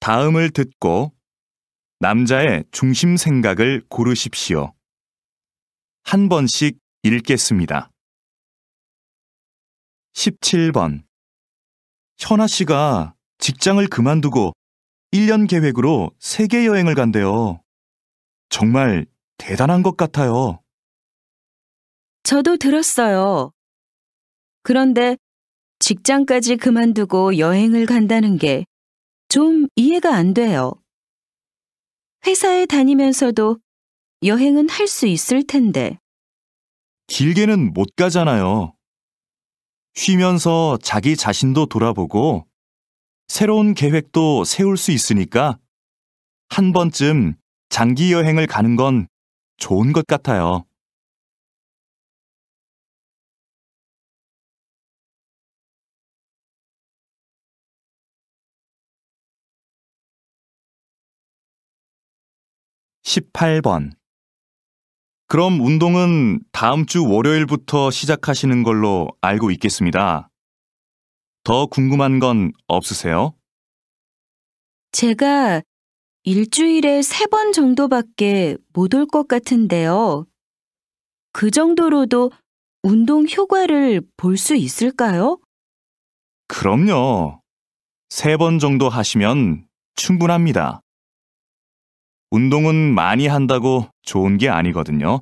다음을 듣고 남자의 중심 생각을 고르십시오. 한 번씩 읽겠습니다. 17번. 현아 씨가 직장을 그만두고 1년 계획으로 세계 여행을 간대요. 정말 대단한 것 같아요. 저도 들었어요. 그런데 직장까지 그만두고 여행을 간다는 게 좀 이해가 안 돼요. 회사에 다니면서도 여행은 할 수 있을 텐데. 길게는 못 가잖아요. 쉬면서 자기 자신도 돌아보고 새로운 계획도 세울 수 있으니까 한 번쯤 장기 여행을 가는 건 좋은 것 같아요. (18번) 그럼 운동은 다음 주 월요일부터 시작하시는 걸로 알고 있겠습니다. 더 궁금한 건 없으세요? 제가 일주일에 3번 정도밖에 못 올 것 같은데요. 그 정도로도 운동 효과를 볼 수 있을까요? 그럼요. 3번 정도 하시면 충분합니다. 운동은 많이 한다고 좋은 게 아니거든요.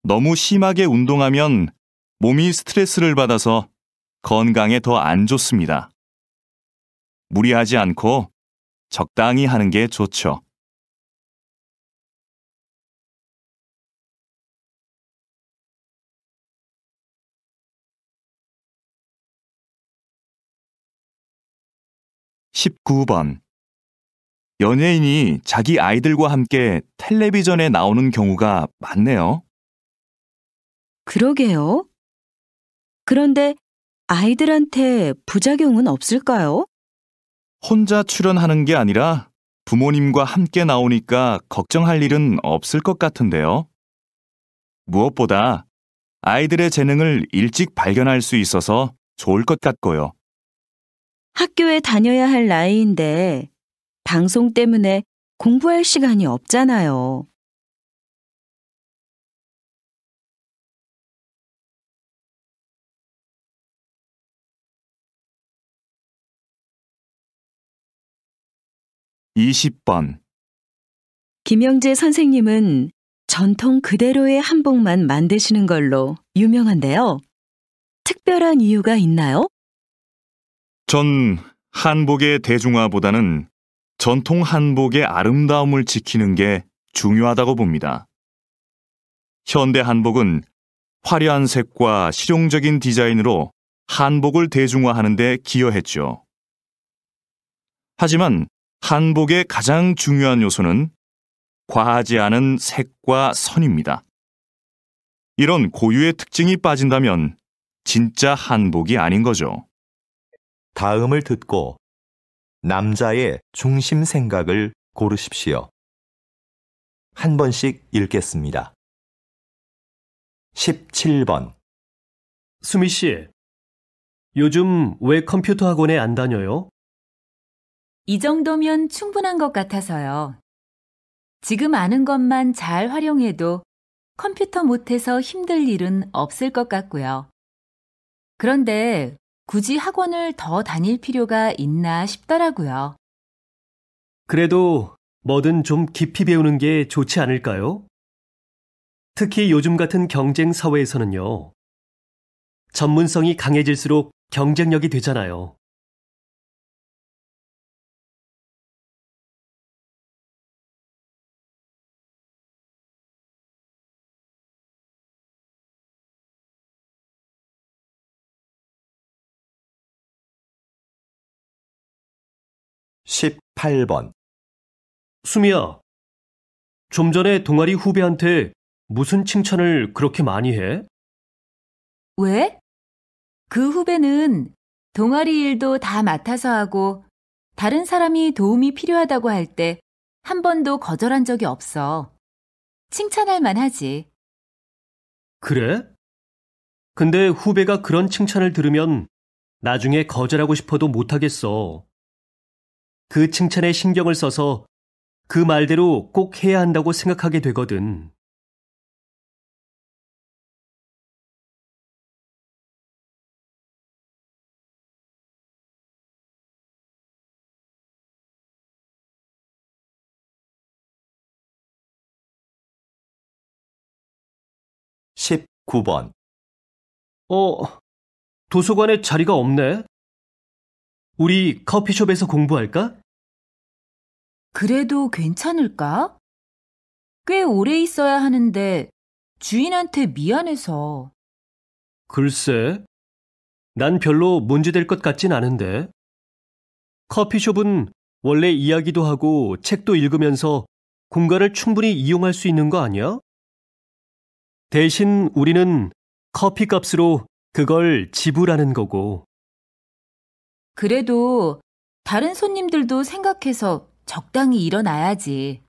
너무 심하게 운동하면 몸이 스트레스를 받아서 건강에 더 안 좋습니다. 무리하지 않고 적당히 하는 게 좋죠. (19번) 연예인이 자기 아이들과 함께 텔레비전에 나오는 경우가 많네요. 그러게요. 그런데 아이들한테 부작용은 없을까요? 혼자 출연하는 게 아니라 부모님과 함께 나오니까 걱정할 일은 없을 것 같은데요. 무엇보다 아이들의 재능을 일찍 발견할 수 있어서 좋을 것 같고요. 학교에 다녀야 할 나이인데 방송 때문에 공부할 시간이 없잖아요. (20번) 김영재 선생님은 전통 그대로의 한복만 만드시는 걸로 유명한데요. 특별한 이유가 있나요? 전 한복의 대중화보다는 전통 한복의 아름다움을 지키는 게 중요하다고 봅니다. 현대 한복은 화려한 색과 실용적인 디자인으로 한복을 대중화하는 데 기여했죠. 하지만 한복의 가장 중요한 요소는 과하지 않은 색과 선입니다. 이런 고유의 특징이 빠진다면 진짜 한복이 아닌 거죠. 다음을 듣고 남자의 중심 생각을 고르십시오. 한 번씩 읽겠습니다. 17번. 수미 씨, 요즘 왜 컴퓨터 학원에 안 다녀요? 이 정도면 충분한 것 같아서요. 지금 아는 것만 잘 활용해도 컴퓨터 못해서 힘들 일은 없을 것 같고요. 그런데 굳이 학원을 더 다닐 필요가 있나 싶더라고요. 그래도 뭐든 좀 깊이 배우는 게 좋지 않을까요? 특히 요즘 같은 경쟁 사회에서는요. 전문성이 강해질수록 경쟁력이 되잖아요. (18번) 수미야, 좀 전에 동아리 후배한테 무슨 칭찬을 그렇게 많이 해? 왜? 그 후배는 동아리 일도 다 맡아서 하고 다른 사람이 도움이 필요하다고 할 때 한 번도 거절한 적이 없어. 칭찬할 만하지. 그래? 근데 후배가 그런 칭찬을 들으면 나중에 거절하고 싶어도 못하겠어. 그 칭찬에 신경을 써서 그 말대로 꼭 해야 한다고 생각하게 되거든. 십구 번 도서관에 자리가 없네. 우리 커피숍에서 공부할까? 그래도 괜찮을까? 꽤 오래 있어야 하는데 주인한테 미안해서. 글쎄, 난 별로 문제될 것 같진 않은데. 커피숍은 원래 이야기도 하고 책도 읽으면서 공간을 충분히 이용할 수 있는 거 아니야? 대신 우리는 커피 값으로 그걸 지불하는 거고. 그래도 다른 손님들도 생각해서 적당히 일어나야지.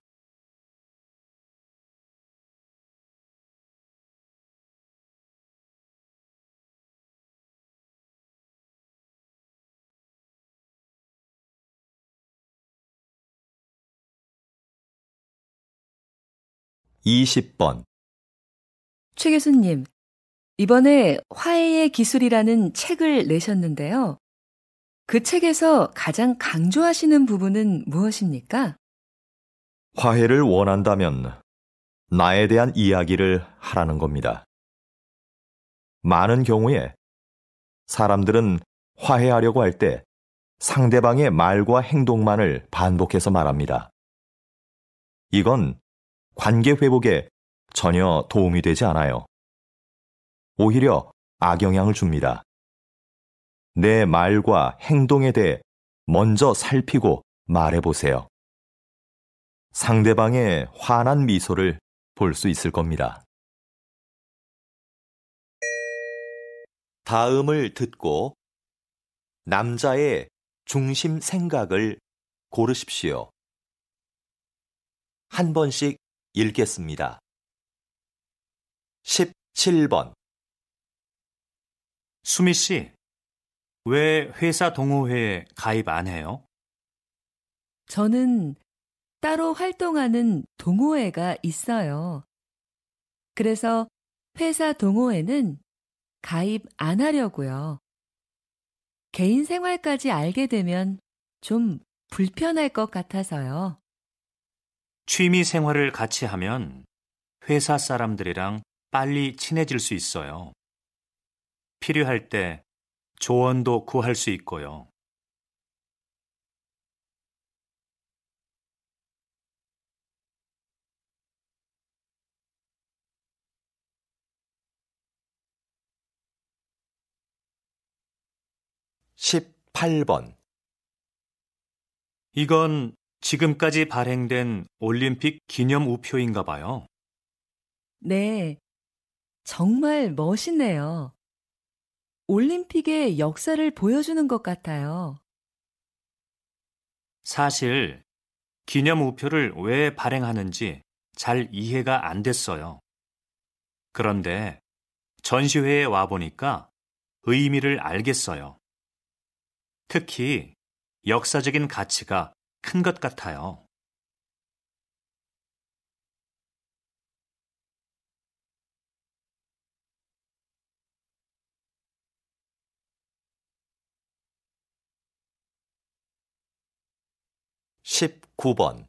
이십 번 최 교수님, 이번에 화해의 기술이라는 책을 내셨는데요. 그 책에서 가장 강조하시는 부분은 무엇입니까? 화해를 원한다면 나에 대한 이야기를 하라는 겁니다. 많은 경우에 사람들은 화해하려고 할 때 상대방의 말과 행동만을 반복해서 말합니다. 이건 관계 회복에 전혀 도움이 되지 않아요. 오히려 악영향을 줍니다. 내 말과 행동에 대해 먼저 살피고 말해보세요. 상대방의 환한 미소를 볼 수 있을 겁니다. 다음을 듣고 남자의 중심 생각을 고르십시오. 한 번씩 읽겠습니다. 17번 수미 씨, 왜 회사 동호회에 가입 안 해요? 저는 따로 활동하는 동호회가 있어요. 그래서 회사 동호회는 가입 안 하려고요. 개인 생활까지 알게 되면 좀 불편할 것 같아서요. 취미 생활을 같이 하면 회사 사람들이랑 빨리 친해질 수 있어요. 필요할 때 조언도 구할 수 있고요. 십팔 번 이건 지금까지 발행된 올림픽 기념 우표인가 봐요. 네, 정말 멋있네요. 올림픽의 역사를 보여주는 것 같아요. 사실 기념 우표를 왜 발행하는지 잘 이해가 안 됐어요. 그런데 전시회에 와보니까 의미를 알겠어요. 특히 역사적인 가치가 큰 것 같아요. 십구 번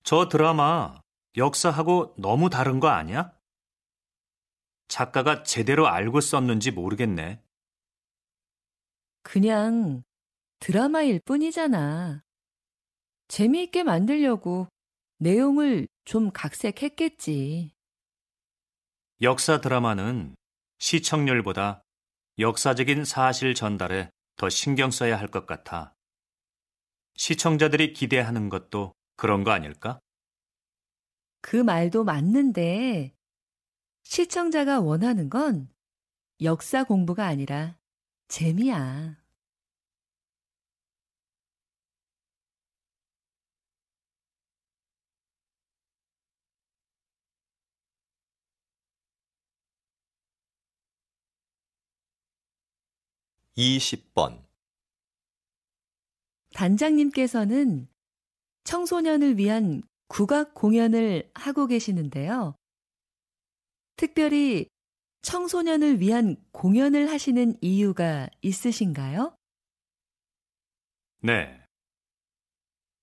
저 드라마 역사하고 너무 다른 거 아니야? 작가가 제대로 알고 썼는지 모르겠네. 그냥 드라마일 뿐이잖아. 재미있게 만들려고 내용을 좀 각색했겠지. 역사 드라마는 시청률보다 역사적인 사실 전달에 더 신경 써야 할 것 같아. 시청자들이 기대하는 것도 그런 거 아닐까? 그 말도 맞는데 시청자가 원하는 건 역사 공부가 아니라 재미야. 이십 번 단장님께서는 청소년을 위한 국악 공연을 하고 계시는데요. 특별히 청소년을 위한 공연을 하시는 이유가 있으신가요? 네.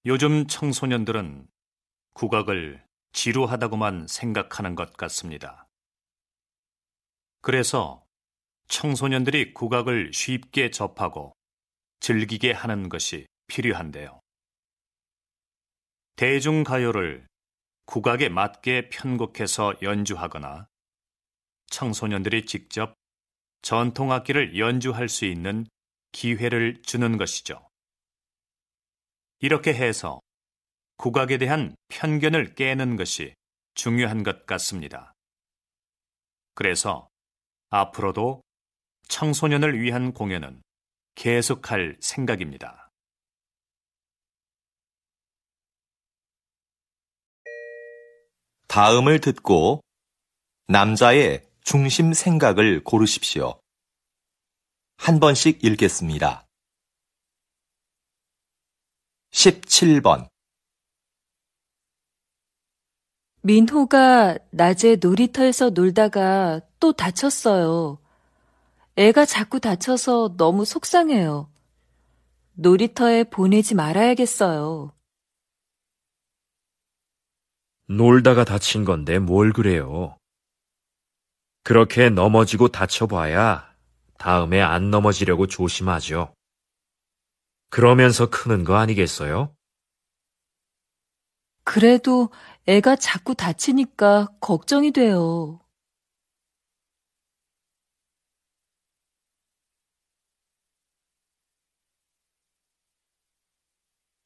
요즘 청소년들은 국악을 지루하다고만 생각하는 것 같습니다. 그래서 청소년들이 국악을 쉽게 접하고 즐기게 하는 것이 필요한데요. 대중가요를 국악에 맞게 편곡해서 연주하거나 청소년들이 직접 전통악기를 연주할 수 있는 기회를 주는 것이죠. 이렇게 해서 국악에 대한 편견을 깨는 것이 중요한 것 같습니다. 그래서 앞으로도 청소년을 위한 공연은 계속할 생각입니다. 다음을 듣고 남자의 중심 생각을 고르십시오. 한 번씩 읽겠습니다. 17번. 민호가 낮에 놀이터에서 놀다가 또 다쳤어요. 애가 자꾸 다쳐서 너무 속상해요. 놀이터에 보내지 말아야겠어요. 놀다가 다친 건데 뭘 그래요. 그렇게 넘어지고 다쳐봐야 다음에 안 넘어지려고 조심하죠. 그러면서 크는 거 아니겠어요? 그래도 애가 자꾸 다치니까 걱정이 돼요.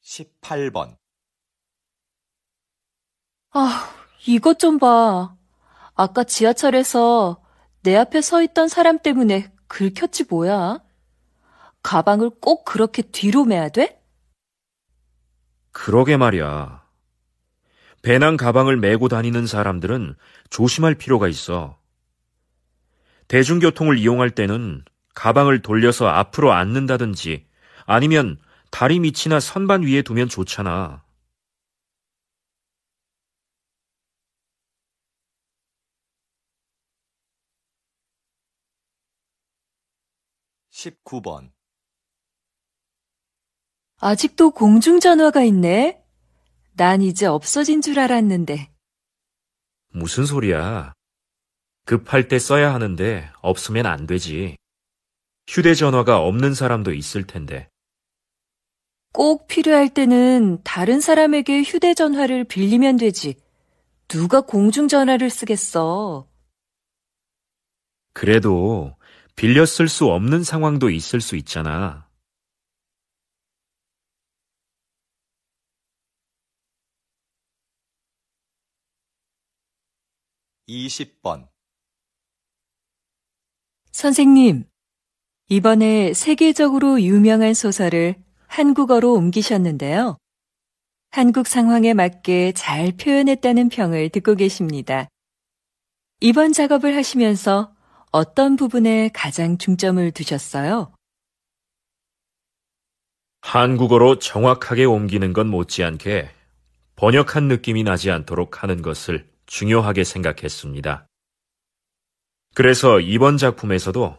(18번) 아, 이것 좀 봐. 아까 지하철에서 내 앞에 서 있던 사람 때문에 긁혔지 뭐야? 가방을 꼭 그렇게 뒤로 매야 돼? 그러게 말이야. 배낭 가방을 메고 다니는 사람들은 조심할 필요가 있어. 대중교통을 이용할 때는 가방을 돌려서 앞으로 앉는다든지 아니면 다리 밑이나 선반 위에 두면 좋잖아. (19번) 아직도 공중전화가 있네? 난 이제 없어진 줄 알았는데. 무슨 소리야. 급할 때 써야 하는데 없으면 안 되지. 휴대전화가 없는 사람도 있을 텐데. 꼭 필요할 때는 다른 사람에게 휴대전화를 빌리면 되지. 누가 공중전화를 쓰겠어. 그래도 빌려 쓸 수 없는 상황도 있을 수 있잖아. (20번) 선생님, 이번에 세계적으로 유명한 소설을 한국어로 옮기셨는데요. 한국 상황에 맞게 잘 표현했다는 평을 듣고 계십니다. 이번 작업을 하시면서 어떤 부분에 가장 중점을 두셨어요? 한국어로 정확하게 옮기는 건 못지않게 번역한 느낌이 나지 않도록 하는 것을 중요하게 생각했습니다. 그래서 이번 작품에서도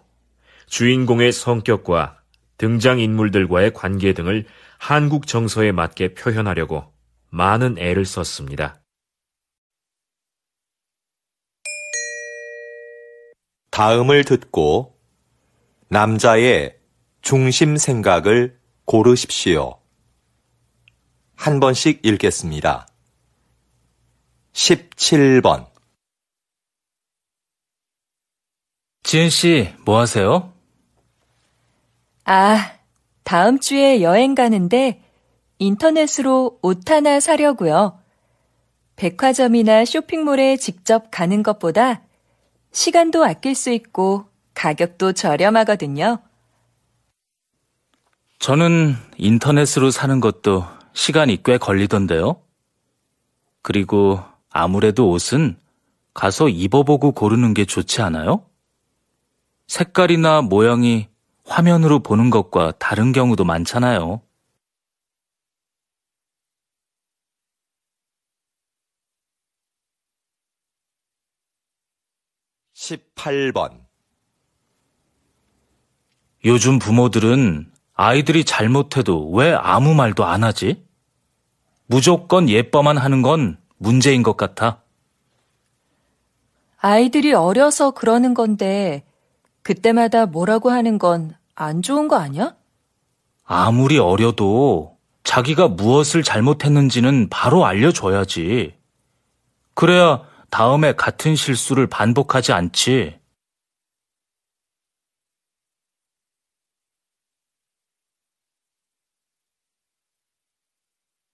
주인공의 성격과 등장인물들과의 관계 등을 한국 정서에 맞게 표현하려고 많은 애를 썼습니다. 다음을 듣고 남자의 중심 생각을 고르십시오. 한 번씩 읽겠습니다. 17번. 지은 씨, 뭐 하세요? 아, 다음 주에 여행 가는데 인터넷으로 옷 하나 사려고요. 백화점이나 쇼핑몰에 직접 가는 것보다 시간도 아낄 수 있고 가격도 저렴하거든요. 저는 인터넷으로 사는 것도 시간이 꽤 걸리던데요. 그리고 아무래도 옷은 가서 입어보고 고르는 게 좋지 않아요? 색깔이나 모양이 화면으로 보는 것과 다른 경우도 많잖아요. 18번. 요즘 부모들은 아이들이 잘못해도 왜 아무 말도 안 하지? 무조건 예뻐만 하는 건 문제인 것 같아. 아이들이 어려서 그러는 건데 그때마다 뭐라고 하는 건 안 좋은 거 아니야? 아무리 어려도 자기가 무엇을 잘못했는지는 바로 알려줘야지. 그래야 다음에 같은 실수를 반복하지 않지.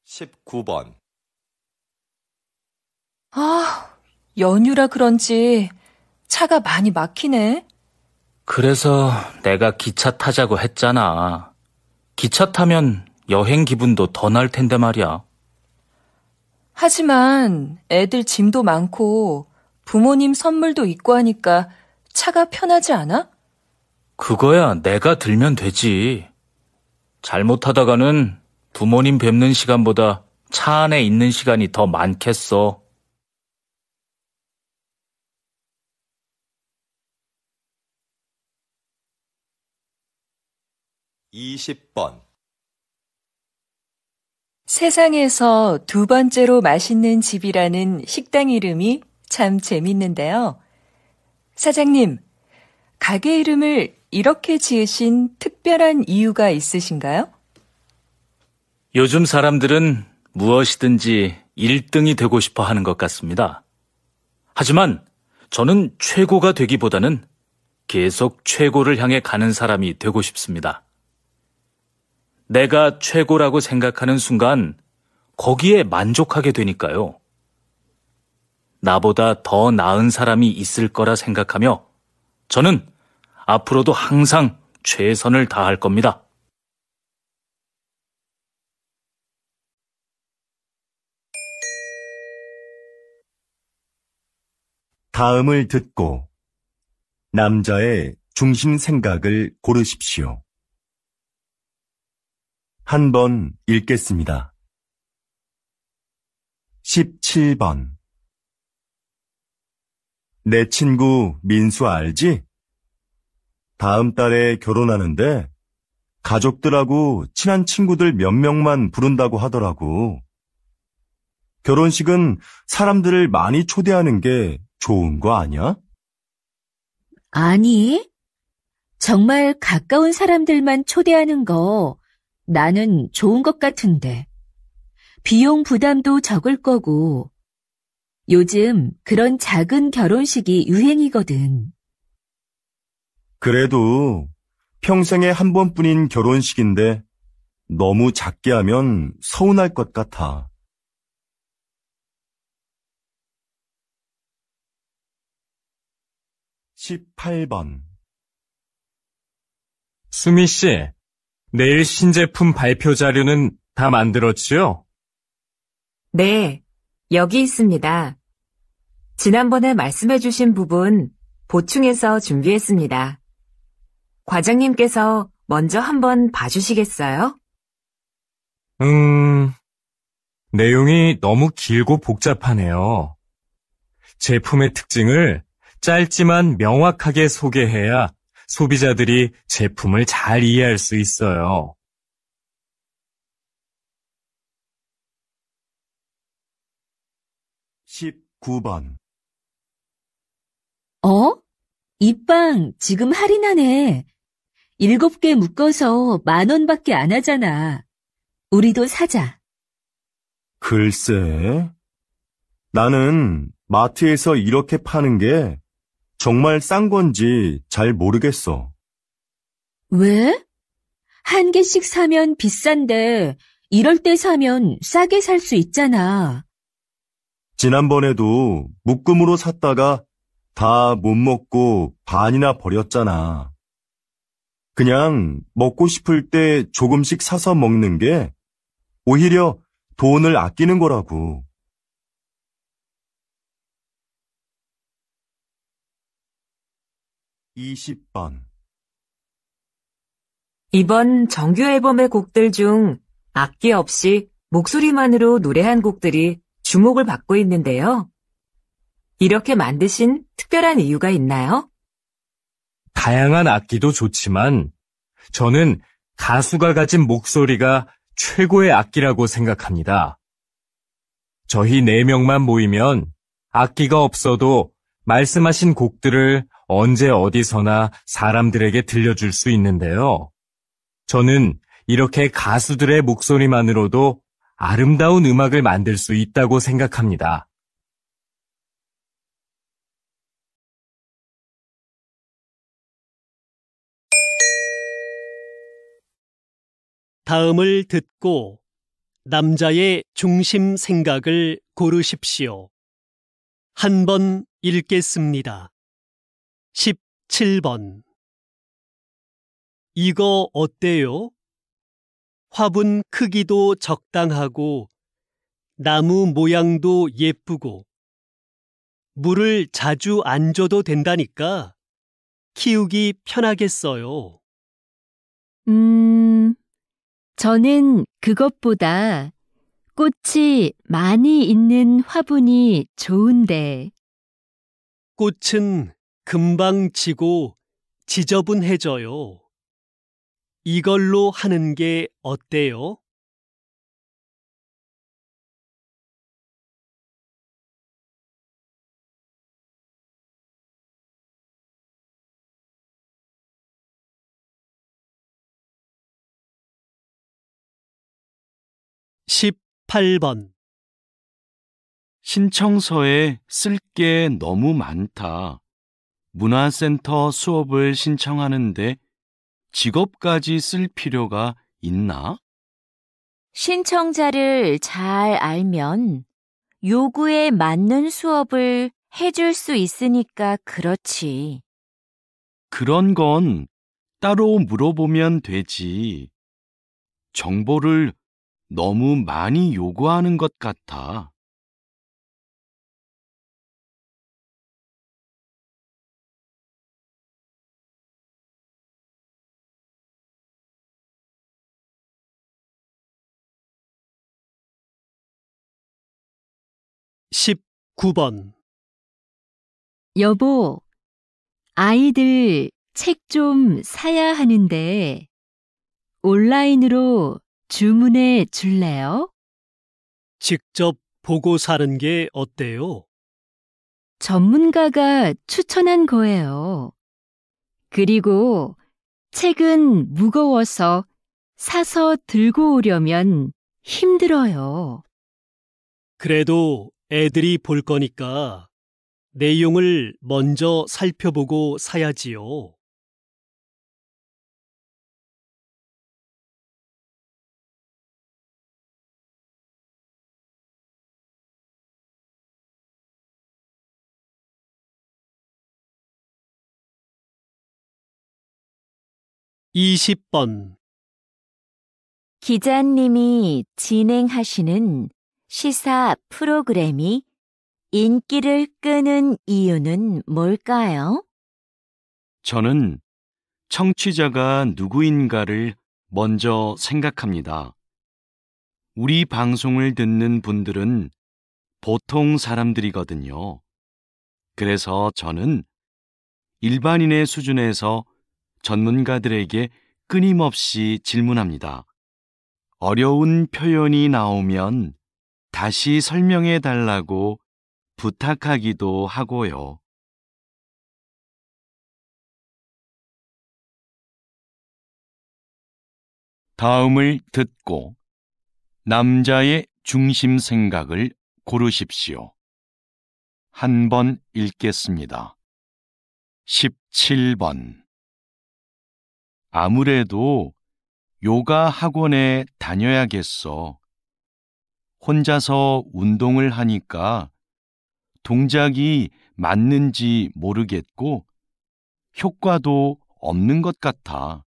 (19번) 아, 연휴라 그런지 차가 많이 막히네. 그래서 내가 기차 타자고 했잖아. 기차 타면 여행 기분도 더 날 텐데 말이야. 하지만 애들 짐도 많고 부모님 선물도 있고 하니까 차가 편하지 않아? 그거야 내가 들면 되지. 잘못하다가는 부모님 뵙는 시간보다 차 안에 있는 시간이 더 많겠어. (20번) 세상에서 두 번째로 맛있는 집이라는 식당 이름이 참 재밌는데요. 사장님, 가게 이름을 이렇게 지으신 특별한 이유가 있으신가요? 요즘 사람들은 무엇이든지 1등이 되고 싶어 하는 것 같습니다. 하지만 저는 최고가 되기보다는 계속 최고를 향해 가는 사람이 되고 싶습니다. 내가 최고라고 생각하는 순간 거기에 만족하게 되니까요. 나보다 더 나은 사람이 있을 거라 생각하며 저는 앞으로도 항상 최선을 다할 겁니다. 다음을 듣고 남자의 중심 생각을 고르십시오. 한번 읽겠습니다. 17번. 내 친구 민수 알지? 다음 달에 결혼하는데 가족들하고 친한 친구들 몇 명만 부른다고 하더라고. 결혼식은 사람들을 많이 초대하는 게 좋은 거 아니야? 아니, 정말 가까운 사람들만 초대하는 거 나는 좋은 것 같은데. 비용 부담도 적을 거고. 요즘 그런 작은 결혼식이 유행이거든. 그래도 평생에 한 번뿐인 결혼식인데 너무 작게 하면 서운할 것 같아. 18번. 수미 씨, 내일 신제품 발표 자료는 다 만들었지요? 네, 여기 있습니다. 지난번에 말씀해주신 부분 보충해서 준비했습니다. 과장님께서 먼저 한번 봐주시겠어요? 내용이 너무 길고 복잡하네요. 제품의 특징을 짧지만 명확하게 소개해야 소비자들이 제품을 잘 이해할 수 있어요. 19번. 이 빵 지금 할인하네. 7개 묶어서 10,000원밖에 안 하잖아. 우리도 사자. 글쎄, 나는 마트에서 이렇게 파는 게 정말 싼 건지 잘 모르겠어. 왜? 한 개씩 사면 비싼데 이럴 때 사면 싸게 살 수 있잖아. 지난번에도 묶음으로 샀다가 다 못 먹고 반이나 버렸잖아. 그냥 먹고 싶을 때 조금씩 사서 먹는 게 오히려 돈을 아끼는 거라고. 20번. 이번 정규 앨범의 곡들 중 악기 없이 목소리만으로 노래한 곡들이 주목을 받고 있는데요. 이렇게 만드신 특별한 이유가 있나요? 다양한 악기도 좋지만 저는 가수가 가진 목소리가 최고의 악기라고 생각합니다. 저희 4명만 모이면 악기가 없어도 말씀하신 곡들을 언제 어디서나 사람들에게 들려줄 수 있는데요. 저는 이렇게 가수들의 목소리만으로도 아름다운 음악을 만들 수 있다고 생각합니다. 다음을 듣고 남자의 중심 생각을 고르십시오. 한 번 읽겠습니다. 17번. 이거 어때요? 화분 크기도 적당하고 나무 모양도 예쁘고 물을 자주 안 줘도 된다니까 키우기 편하겠어요. 저는 그것보다 꽃이 많이 있는 화분이 좋은데. 꽃은 금방 지고 지저분해져요. 이걸로 하는 게 어때요? (18번) 신청서에 쓸 게 너무 많다. 문화센터 수업을 신청하는데 직업까지 쓸 필요가 있나? 신청자를 잘 알면 요구에 맞는 수업을 해줄 수 있으니까 그렇지. 그런 건 따로 물어보면 되지. 정보를 너무 많이 요구하는 것 같아. (19번) 여보, 아이들 책 좀 사야 하는데 온라인으로 주문해 줄래요? 직접 보고 사는 게 어때요? 전문가가 추천한 거예요. 그리고 책은 무거워서 사서 들고 오려면 힘들어요. 그래도 애들이 볼 거니까 내용을 먼저 살펴보고 사야지요. (20번) 기자님이 진행하시는 시사 프로그램이 인기를 끄는 이유는 뭘까요? 저는 청취자가 누구인가를 먼저 생각합니다. 우리 방송을 듣는 분들은 보통 사람들이거든요. 그래서 저는 일반인의 수준에서 전문가들에게 끊임없이 질문합니다. 어려운 표현이 나오면 다시 설명해 달라고 부탁하기도 하고요. 다음을 듣고 남자의 중심 생각을 고르십시오. 한 번 읽겠습니다. 17번. 아무래도 요가 학원에 다녀야겠어. 혼자서 운동을 하니까 동작이 맞는지 모르겠고 효과도 없는 것 같아.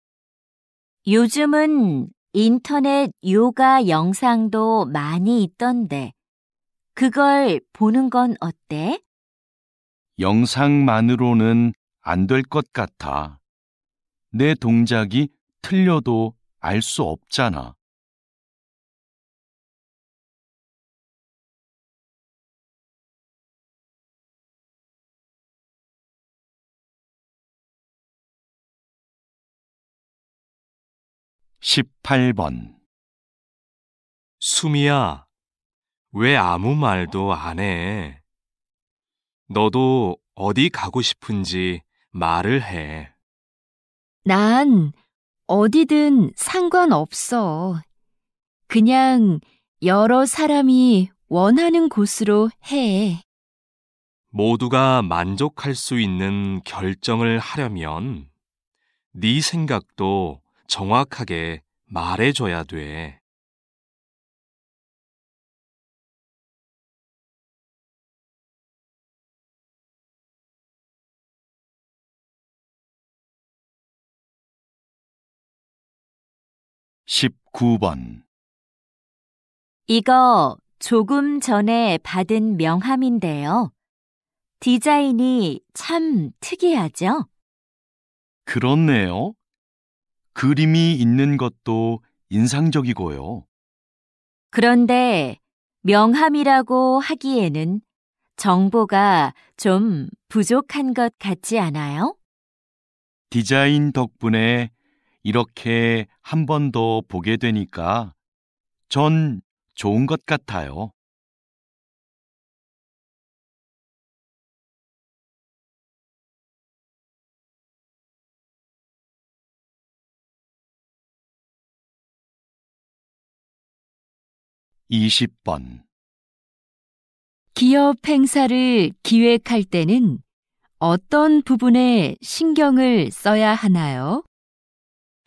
요즘은 인터넷 요가 영상도 많이 있던데 그걸 보는 건 어때? 영상만으로는 안 될 것 같아. 내 동작이 틀려도 알 수 없잖아. 18번. 수미야, 왜 아무 말도 안 해? 너도 어디 가고 싶은지 말을 해. 난 어디든 상관없어. 그냥 여러 사람이 원하는 곳으로 해. 모두가 만족할 수 있는 결정을 하려면 네 생각도 정확하게 말해줘야 돼. (19번) 이거 조금 전에 받은 명함인데요. 디자인이 참 특이하죠? 그렇네요. 그림이 있는 것도 인상적이고요. 그런데 명함이라고 하기에는 정보가 좀 부족한 것 같지 않아요? 디자인 덕분에 이렇게 한 번 더 보게 되니까 전 좋은 것 같아요. (20번) 기업 행사를 기획할 때는 어떤 부분에 신경을 써야 하나요?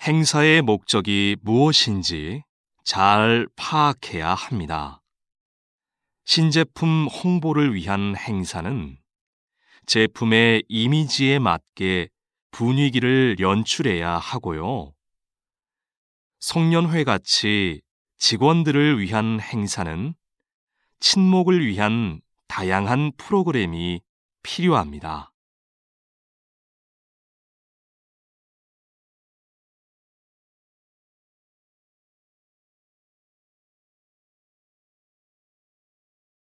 행사의 목적이 무엇인지 잘 파악해야 합니다. 신제품 홍보를 위한 행사는 제품의 이미지에 맞게 분위기를 연출해야 하고요. 송년회 같이 직원들을 위한 행사는 친목을 위한 다양한 프로그램이 필요합니다.